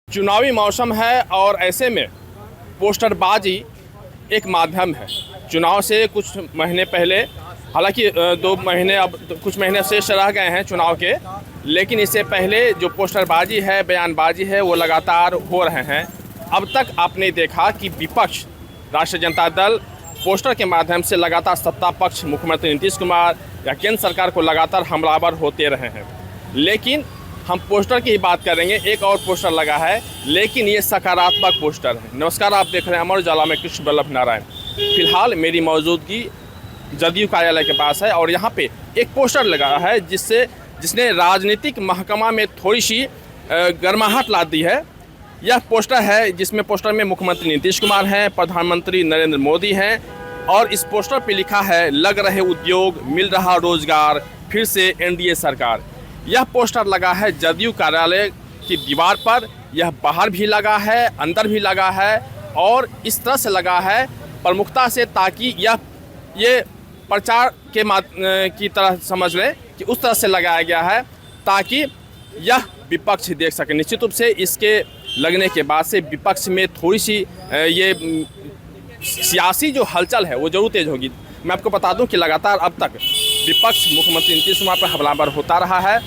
चुनावी मौसम है और ऐसे में पोस्टरबाजी एक माध्यम है। चुनाव से कुछ महीने पहले, हालांकि 2 महीने, अब कुछ महीने शेष रह गए हैं चुनाव के, लेकिन इससे पहले जो पोस्टरबाजी है, बयानबाजी है, वो लगातार हो रहे हैं। अब तक आपने देखा कि विपक्ष राष्ट्रीय जनता दल पोस्टर के माध्यम से लगातार सत्ता पक्ष मुख्यमंत्री नीतीश कुमार या केंद्र सरकार को लगातार हमलावर होते रहे हैं। लेकिन हम पोस्टर की ही बात करेंगे। एक और पोस्टर लगा है, लेकिन ये सकारात्मक पोस्टर है। नमस्कार, आप देख रहे हैं अमर उजाला में कृष्ण वल्लभ नारायण। फिलहाल मेरी मौजूदगी जदयू कार्यालय के पास है और यहाँ पे एक पोस्टर लगा है जिसने राजनीतिक महकमा में थोड़ी सी गर्माहट ला दी है। यह पोस्टर है जिसमें पोस्टर में मुख्यमंत्री नीतीश कुमार हैं, प्रधानमंत्री नरेंद्र मोदी हैं और इस पोस्टर पे लिखा है, लग रहे उद्योग, मिल रहा रोजगार, फिर से एनडीए सरकार। यह पोस्टर लगा है जदयू कार्यालय की दीवार पर। यह बाहर भी लगा है, अंदर भी लगा है और इस तरह से लगा है प्रमुखता से, ताकि ये प्रचार की तरह समझ लें कि उस तरह से लगाया गया है ताकि यह विपक्ष देख सके। निश्चित रूप से इसके लगने के बाद से विपक्ष में थोड़ी सी ये सियासी जो हलचल है वो जरूर तेज होगी। मैं आपको बता दूं कि लगातार अब तक विपक्ष मुख्यमंत्री नीतीश कुमार पर हमलावर होता रहा है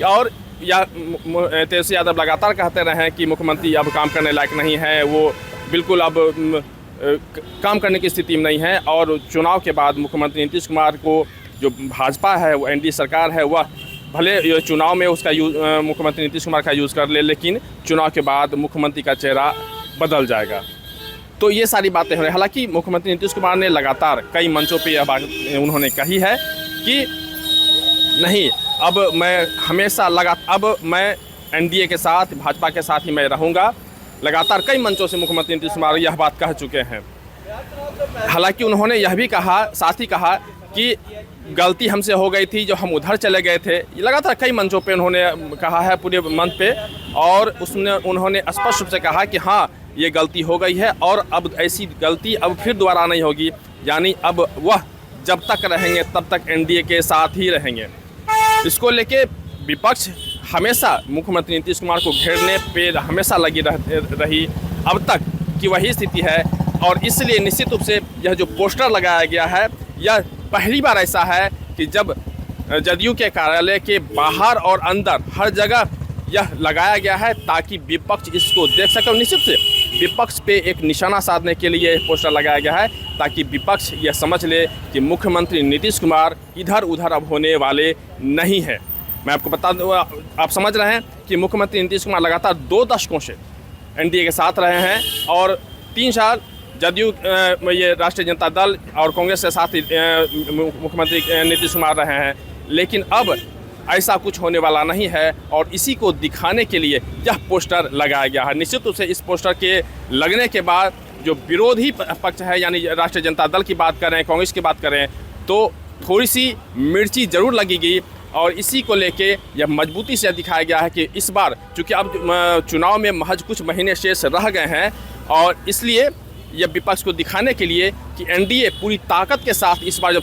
और तेजस्वी यादव लगातार कहते रहे हैं कि मुख्यमंत्री अब काम करने लायक नहीं है, वो बिल्कुल अब काम करने की स्थिति में नहीं है। और चुनाव के बाद मुख्यमंत्री नीतीश कुमार को जो भाजपा है, वो एनडीए सरकार है, वह भले चुनाव में उसका मुख्यमंत्री नीतीश कुमार का यूज़ कर ले, लेकिन चुनाव के बाद मुख्यमंत्री का चेहरा बदल जाएगा। तो ये सारी बातें हो रही हैं। हालांकि मुख्यमंत्री नीतीश कुमार ने लगातार कई मंचों पे यह बात उन्होंने कही है कि नहीं, अब मैं एनडीए के साथ, भाजपा के साथ ही मैं रहूँगा। लगातार कई मंचों से मुख्यमंत्री नीतीश कुमार यह बात कह चुके हैं। हालांकि उन्होंने यह भी कहा, साथ ही कहा कि गलती हमसे हो गई थी जो हम उधर चले गए थे। लगातार कई मंचों पे उन्होंने कहा है, पूरे मंच पे, और उसमें उन्होंने स्पष्ट रूप से कहा कि हाँ, ये गलती हो गई है और अब ऐसी गलती अब फिर दोबारा नहीं होगी। यानी अब वह जब तक रहेंगे तब तक एनडीए के साथ ही रहेंगे। इसको लेके विपक्ष हमेशा मुख्यमंत्री नीतीश कुमार को घेरने पे हमेशा लगी रही, अब तक की वही स्थिति है। और इसलिए निश्चित रूप से यह जो पोस्टर लगाया गया है, यह पहली बार ऐसा है कि जब जदयू के कार्यालय के बाहर और अंदर हर जगह यह लगाया गया है ताकि विपक्ष इसको देख सके। और निश्चित से विपक्ष पे एक निशाना साधने के लिए पोस्टर लगाया गया है ताकि विपक्ष यह समझ ले कि मुख्यमंत्री नीतीश कुमार इधर उधर अब होने वाले नहीं हैं। मैं आपको बता दूँ, आप समझ रहे हैं कि मुख्यमंत्री नीतीश कुमार लगातार 2 दशकों से एनडीए के साथ रहे हैं और 3 साल जदयू ये राष्ट्रीय जनता दल और कांग्रेस के साथ मुख्यमंत्री नीतीश कुमार रहे हैं। लेकिन अब ऐसा कुछ होने वाला नहीं है और इसी को दिखाने के लिए यह पोस्टर लगाया गया है। निश्चित रूप से इस पोस्टर के लगने के बाद जो विरोधी पक्ष है, यानी राष्ट्रीय जनता दल की बात करें, कांग्रेस की बात करें, तो थोड़ी सी मिर्ची जरूर लगेगी। और इसी को लेके यह मजबूती से दिखाया गया है कि इस बार चूँकि अब चुनाव में महज कुछ महीने शेष रह गए हैं और इसलिए यह विपक्ष को दिखाने के लिए कि एनडीए पूरी ताकत के साथ इस बार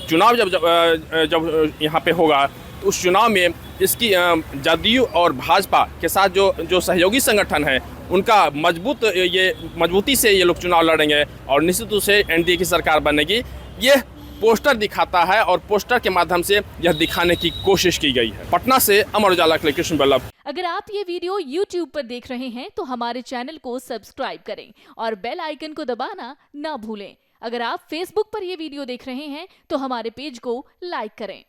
जब यहाँ पे होगा, तो उस चुनाव में इसकी जदयू और भाजपा के साथ जो सहयोगी संगठन है, उनका मजबूती से ये लोग चुनाव लड़ेंगे और निश्चित रूप से एनडीए की सरकार बनेगी। ये पोस्टर दिखाता है और पोस्टर के माध्यम से यह दिखाने की कोशिश की गई है। पटना से अमर उजाला के लिए कृष्ण वल्लभ। अगर आप ये वीडियो YouTube पर देख रहे हैं तो हमारे चैनल को सब्सक्राइब करें और बेल आइकन को दबाना ना भूलें। अगर आप Facebook पर ये वीडियो देख रहे हैं तो हमारे पेज को लाइक करें।